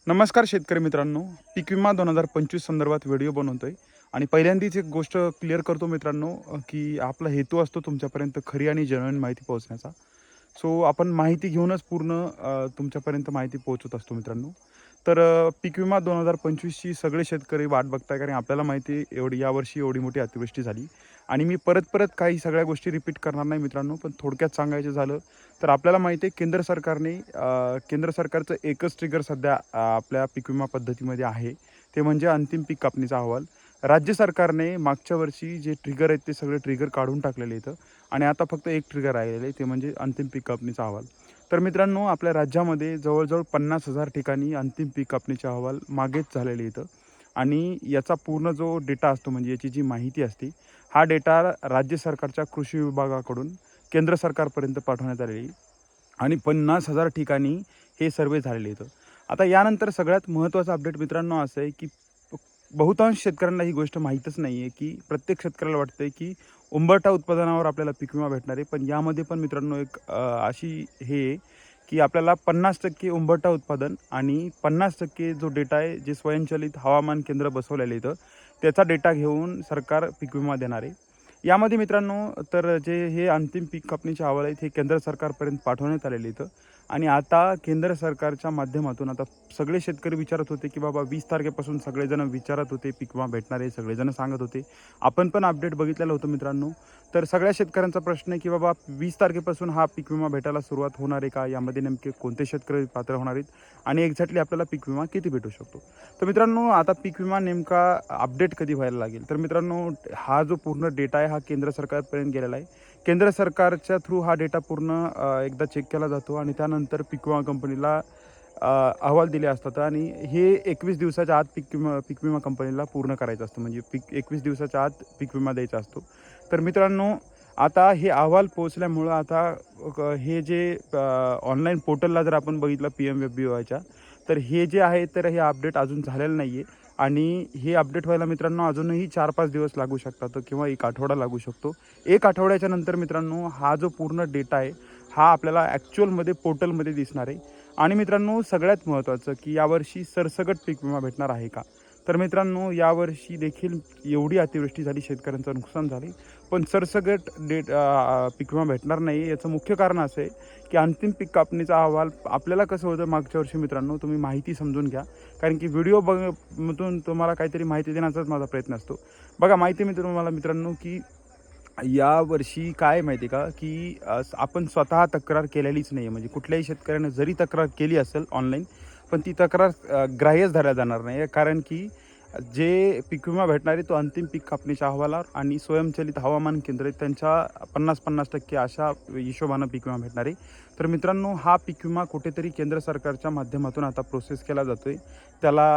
नमस्कार शेतकरी मित्रांनो, पीक विमा 2025 संदर्भात व्हिडिओ बनवतोय आणि पहिल्यांदाच एक गोष्ट क्लिअर करतो मित्रांनो, की आपला हेतू असतो तुमच्यापर्यंत खरी आणि जेन्युइन माहिती पोहोचण्याचा. सो आपण माहिती घेऊनच पूर्ण तुमच्यापर्यंत माहिती पोहोचत असतो मित्रांनो. तर पीक विमा 2025ची सगळे शेतकरी वाट बघताय, कारण आपल्याला माहिती आहे एवढी यावर्षी एवढी मोठी अतिवृष्टी झाली. आणि मी परत काही सगळ्या गोष्टी रिपीट करणार नाही मित्रांनो, पण थोडक्यात सांगायचं झालं तर आपल्याला माहिती आहे केंद्र सरकारने केंद्र सरकारचं एकच ट्रिगर सध्या आपल्या पीक विमा पद्धतीमध्ये आहे, ते म्हणजे अंतिम पीक कापणीचा अहवाल. राज्य सरकारने मागच्या वर्षी जे ट्रिगर आहेत ते सगळे ट्रिगर काढून टाकलेले आहेत आणि आता फक्त एक ट्रिगर राहिलेलं आहे, ते म्हणजे अंतिम पीक कापणीचा अहवाल. तर मित्रांनो, आपल्या राज्यामध्ये जवळजवळ 50,000 ठिकाणी अंतिम पीक कापणीचे अहवाल मागेच झालेले आहेत आणि याचा पूर्ण जो डेटा असतो, म्हणजे याची जी माहिती असते, हा डेटा राज्य सरकारच्या कृषी विभागाकडून केंद्र सरकारपर्यंत पाठवण्यात आलेली आणि 50,000 ठिकाणी हे सर्वे झालेले आहेत. आता यानंतर सगळ्यात महत्त्वाचा अपडेट मित्रांनो असं आहे, की बहुतांश शेतकऱ्यांना ही गोष्ट माहीतच नाही आहे, की प्रत्येक शेतकऱ्याला वाटतं आहे, की उंबरठा उत्पादनावर आपल्याला पीक विमा भेटणार आहे. पण यामध्ये पण मित्रांनो एक अशी हे आहे, की आपल्याला 50% उंबरठा उत्पादन आणि 50% जो डेटा आहे, जे स्वयंचलित हवामान केंद्र बसवलेलं इथं, त्याचा डेटा घेऊन सरकार पीक विमा देणार आहे. यामध्ये मित्रांनो, तर जे हे अंतिम पीक कापणीचे अहवाल आहेत, हे केंद्र सरकारपर्यंत पाठवण्यात आलेले इथं आणि आता केंद्र सरकारच्या माध्यमातून आता सगळे शेतकरी विचारत होते, की बाबा 20 तारखेपासून सगळेजण विचारत होते पीक विमा भेटणार आहे, सगळेजण सांगत होते. आपण पण अपडेट बघितलेलं होतं मित्रांनो. तर सगळ्या शेतकऱ्यांचा प्रश्न आहे, की बाबा 20 तारखेपासून हा पीक विमा भेटायला सुरुवात होणार आहे का? यामध्ये नेमके कोणते शेतकरी पात्र होणार आहेत आणि एक्झॅक्टली आपल्याला पीक विमा किती भेटू शकतो? तर मित्रांनो, आता पीक विमा नेमका अपडेट कधी व्हायला लागेल? तर मित्रांनो, हा जो पूर्ण डेटा आहे हा केंद्र सरकारपर्यंत गेलेला आहे. केंद्र सरकारच्या थ्रू हा डेटा पूर्ण एकदा चेक केला जातो आणि त्यानंतर पीक विमा कंपनीला अहवाल दिले असतात आणि हे 21 दिवसाच्या आत पीक विमा कंपनीला पूर्ण करायचं असतं. म्हणजे 21 दिवसाच्या आत पीक विमा द्यायचा असतो. तर मित्रांनो, आता हे अहवाल पोहोचल्यामुळं आता हे जे ऑनलाईन पोर्टलला जर आपण बघितलं PMFBYच्या, तर हे जे आहे तर हे अपडेट अजून झालेलं नाही आहे आणि हे अपडेट व्हायला मित्रांनो अजूनही 4-5 दिवस लागू शकतात किंवा 1 आठवडा लागू शकतो. 1 आठवड्याच्या नंतर मित्रांनो, हा जो पूर्ण डेटा आहे हा आपल्याला ॲक्च्युअलमध्ये पोर्टलमध्ये दिसणार आहे. आणि मित्रांनो, सगळ्यात महत्त्वाचं, की यावर्षी सरसकट पीक विमा भेटणार आहे का? तर मित्रांनो, यावर्षी देखील एवढी अतिवृष्टी झाली, शेतकऱ्यांचं नुकसान झाले, पण सरसकट पीक विमा भेटणार नाही. याचं मुख्य कारण असं आहे, की अंतिम पीक कापणीचा अहवाल आपल्याला कसं होतं मागच्या वर्षी मित्रांनो, तुम्ही माहिती समजून घ्या. कारण की व्हिडिओ मधून तुम्हाला काहीतरी माहिती देण्याचाच माझा प्रयत्न असतो. बघा, माहिती मी तुम्हाला मित्रांनो, की यावर्षी काय माहिती आहे का, की आपण स्वतः तक्रार केलेलीच नाही आहे. म्हणजे कुठल्याही शेतकऱ्यानं जरी तक्रार केली असेल ऑनलाईन, पण ती तक्रार ग्राह्यच धरल्या जाणार नाही आहे. कारण की जे पीक विमा भेटणार आहे तो अंतिम पीक कापणीच्या अहवालावर आणि स्वयंचलित हवामान केंद्र आहे त्यांच्या 50-50% अशा हिशोबानं पीक विमा भेटणार आहे. तर मित्रांनो, हा पीक विमा कुठेतरी केंद्र सरकारच्या माध्यमातून आता प्रोसेस केला जातो आहे.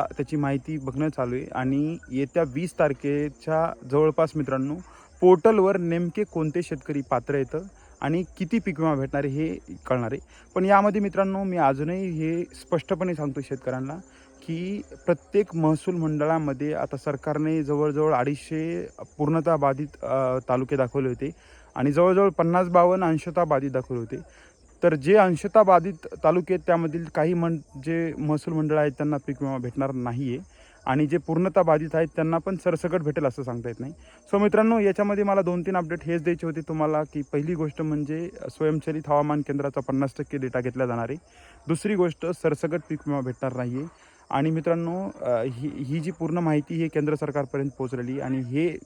त्याची माहिती बघणं चालू आहे आणि येत्या 20 तारखेच्या जवळपास मित्रांनो, पोर्टलवर नेमके कोणते शेतकरी पात्र येतं आणि किती पीक विमा भेटणार आहे हे कळणार आहे. पण यामध्ये मित्रांनो, मी अजूनही हे स्पष्टपणे सांगतो शेतकऱ्यांना, की प्रत्येक महसूल मंडळामध्ये आता सरकारने जवळजवळ 250 पूर्णतः बाधित तालुके दाखवले होते आणि जवळजवळ 50-52 अंशतः बाधित दाखवले होते. तर जे अंशतः बाधित तालुके आहेत त्यामधील काही जे महसूल मंडळ आहेत त्यांना पीक विमा भेटणार नाही आहे आणि जे पूर्णतः बाधित आहेत त्यांना पण सरसकट भेटेल असं सांगता येत नाही. सो मित्रांनो, याच्यामध्ये मला 2-3 अपडेट हेच द्यायचे होते तुम्हाला, की पहिली गोष्ट म्हणजे स्वयंचलित हवामान केंद्राचा 50% डेटा घेतला जाणार आहे. दुसरी गोष्ट, सरसकट पीक विमा भेटणार नाही आहे आणि मित्रांनो, ही जी पूर्ण माहिती ही केंद्र सरकारपर्यंत पोहोचलेली आणि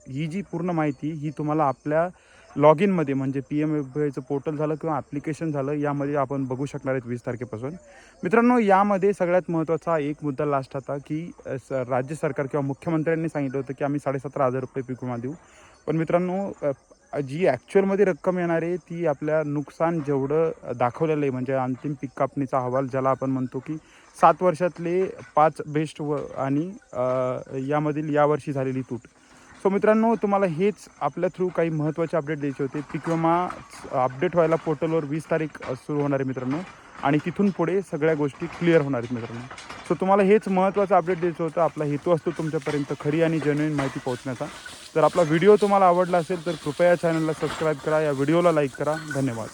ही जी पूर्ण माहिती ही तुम्हाला आपल्या लॉग इनमध्ये म्हणजे PMFBYचं पोर्टल झालं किंवा ॲप्लिकेशन झालं, यामध्ये आपण बघू शकणार आहेत 20 तारखेपासून. मित्रांनो, यामध्ये सगळ्यात महत्त्वाचा एक मुद्दा लास्ट होता, की राज्य सरकार किंवा मुख्यमंत्र्यांनी सांगितलं होतं, की आम्ही 17,500 रुपये पीक विमा देऊ. पण मित्रांनो, जी ॲक्च्युअलमध्ये रक्कम येणार आहे ती आपल्या नुकसान जेवढं दाखवलेलं आहे, म्हणजे अंतिम पीक कापणीचा अहवाल ज्याला आपण म्हणतो, की 7 वर्षातले 5 बेस्ट आणि यामधील यावर्षी झालेली तूट. सो मित्रांनो, तुम्हाला हेच आपल्या थ्रू काही महत्त्वाचे अपडेट द्यायचे होते. पीक विमा अपडेट व्हायला पोर्टलवर 20 तारीख सुरू होणार आहे मित्रांनो आणि तिथून पुढे सगळ्या गोष्टी क्लिअर होणार आहेत मित्रांनो. सो तुम्हाला हेच महत्त्वाचं अपडेट द्यायचं होतं. आपला हेतू असतो तुमच्यापर्यंत खरी आणि जेन्युइन माहिती पोहोचण्याचा. जर आपला व्हिडिओ तुम्हाला आवडला असेल तर कृपया चॅनलला सबस्क्राईब करा, या व्हिडिओला लाईक करा. धन्यवाद.